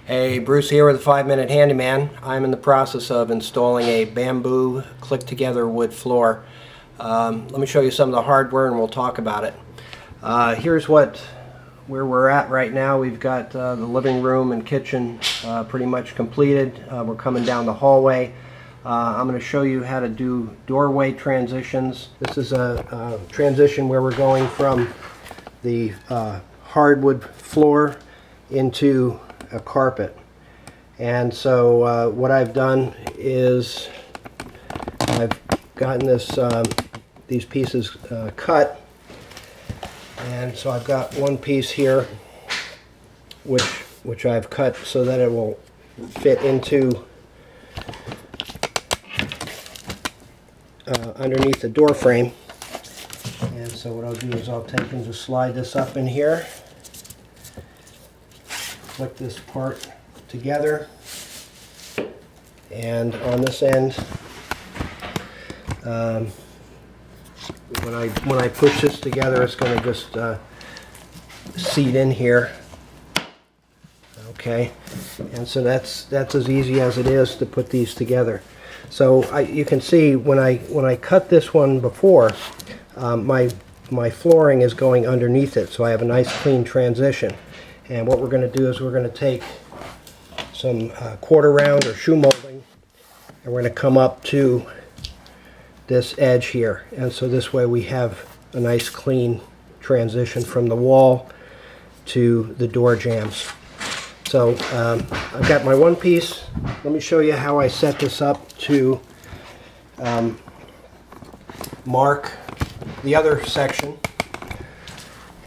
Hey, Bruce here with a 5-Minute Handyman. I'm in the process of installing a bamboo click-together wood floor. Let me show you some of the hardware and we'll talk about it. Here's where we're at right now. We've got the living room and kitchen pretty much completed. We're coming down the hallway. I'm going to show you how to do doorway transitions. This is a transition where we're going from the hardwood floor into a carpet. And so what I've done is I've gotten these pieces cut, and so I've got one piece here which I've cut so that it will fit into underneath the door frame. And so what I'll do is I'll take and just slide this up in here, click this part together, and on this end, when I push this together, it's going to just seat in here. Okay, and so that's as easy as it is to put these together. So you can see when I cut this one before, my flooring is going underneath it, so I have a nice clean transition. And what we're going to do is we're going to take some quarter round or shoe molding, and we're going to come up to this edge here. And so this way we have a nice clean transition from the wall to the door jambs. So I've got my one piece. Let me show you how I set this up to mark the other section.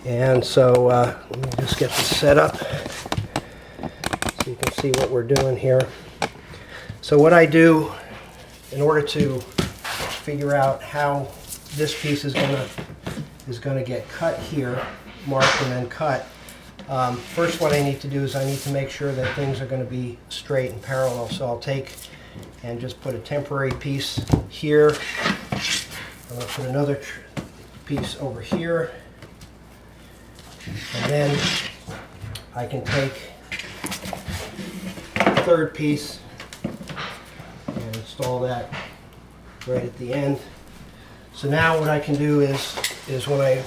And so let me just get this set up so you can see what we're doing here. So what I do in order to figure out how this piece is going to get cut here, marked and then cut, first what I need to do is I need to make sure that things are going to be straight and parallel. So I'll take and just put a temporary piece here. I'm going to put another piece over here. And then I can take the third piece and install that right at the end. So now what I can do is when I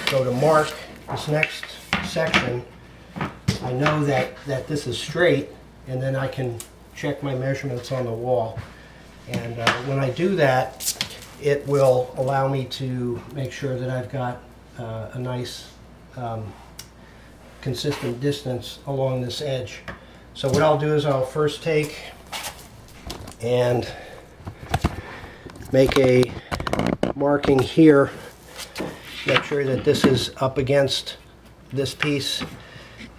go to mark this next section, I know that this is straight, and then I can check my measurements on the wall. And when I do that, it will allow me to make sure that I've got a nice consistent distance along this edge. So what I'll do is I'll first take and make a marking here, make sure that this is up against this piece,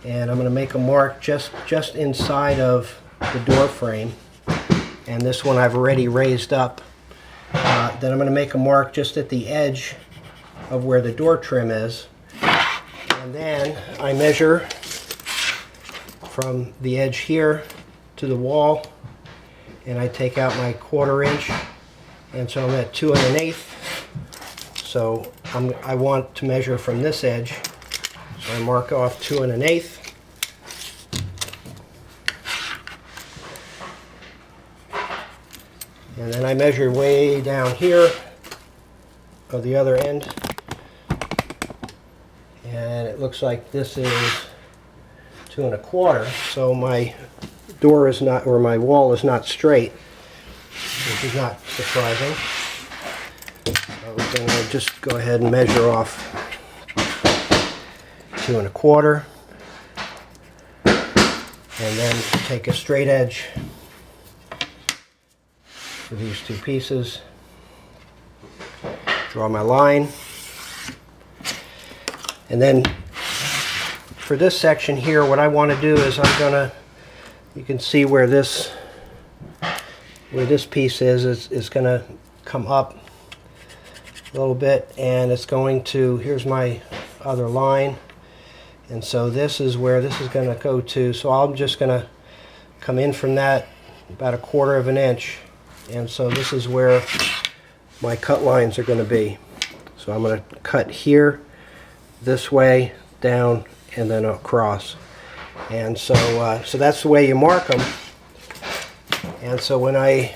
and I'm going to make a mark just inside of the door frame, and this one I've already raised up. Then I'm going to make a mark just at the edge of where the door trim is. And then I measure from the edge here to the wall, and I take out my 1/4 inch, and so I'm at 2 1/8. So I want to measure from this edge, so I mark off 2 1/8. And then I measure way down here of the other end. And it looks like this is 2 1/4, so my door is not, or my wall is not straight, which is not surprising. So then I'll just go ahead and measure off 2 1/4, and then take a straight edge for these two pieces, draw my line. And then for this section here, what I want to do is you can see where this piece is going to come up a little bit, and it's going to, here's my other line, and so this is where this is going to go to. So I'm just going to come in from that about 1/4 inch, and so this is where my cut lines are going to be. So I'm going to cut here, this way, down, and then across. And so, so that's the way you mark them. And so when I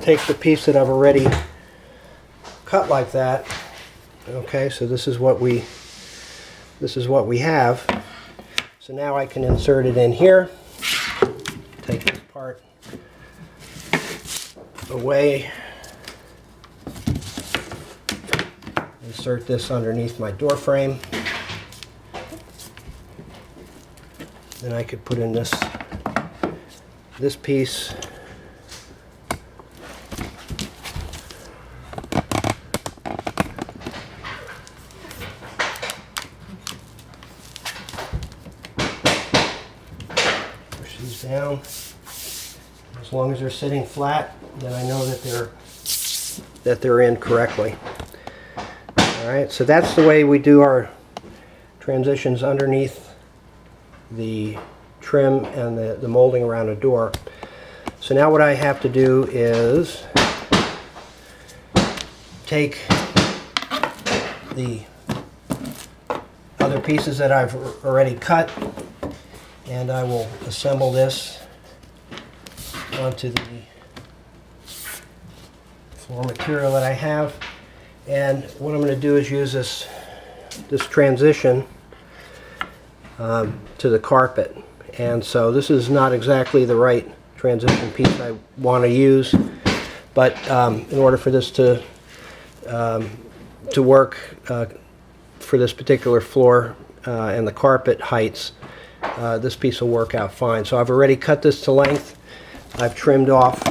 take the piece that I've already cut like that, okay, so this is what we have. So now I can insert it in here, take this part away, insert this underneath my door frame. Then I could put in this piece. Push these down. As long as they're sitting flat, then I know that they're in correctly. All right, so that's the way we do our transitions underneath the trim and the molding around a door. So now what I have to do is take the other pieces that I've already cut, and I will assemble this onto the floor material that I have. And what I'm going to do is use this transition to the carpet. And so this is not exactly the right transition piece I want to use, but in order for this to work for this particular floor and the carpet heights, this piece will work out fine. So I've already cut this to length. I've trimmed off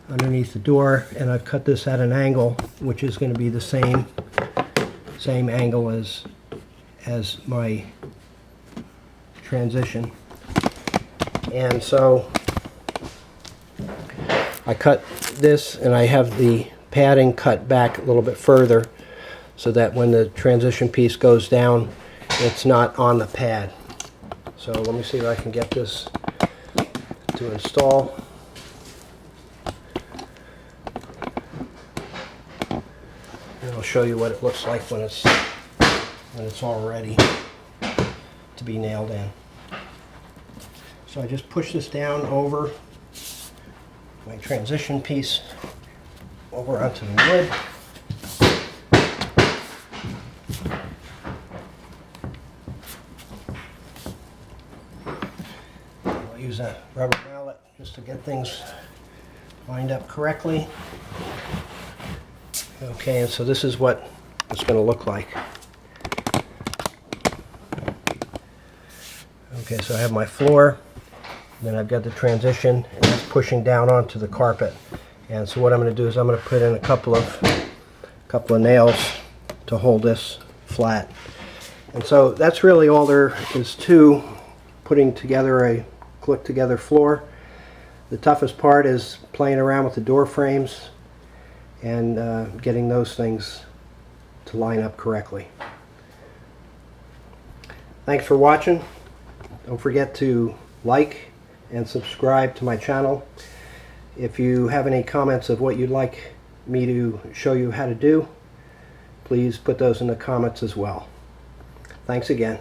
underneath the door, and I've cut this at an angle which is going to be the same angle as my transition. And so I cut this, and I have the padding cut back a little bit further so that when the transition piece goes down, it's not on the pad. So let me see if I can get this to install. And I'll show you what it looks like when it's all ready to be nailed in. So I just push this down over my transition piece over onto the wood. I'll use a rubber mallet just to get things lined up correctly. Okay, and so this is what it's going to look like. Okay, so I have my floor, then I've got the transition, and it's pushing down onto the carpet. And so what I'm going to do is I'm going to put in a couple of nails to hold this flat. And so that's really all there is to putting together a click-together floor. The toughest part is playing around with the door frames and getting those things to line up correctly. Thanks for watching. Don't forget to like and subscribe to my channel. If you have any comments of what you'd like me to show you how to do, please put those in the comments as well. Thanks again.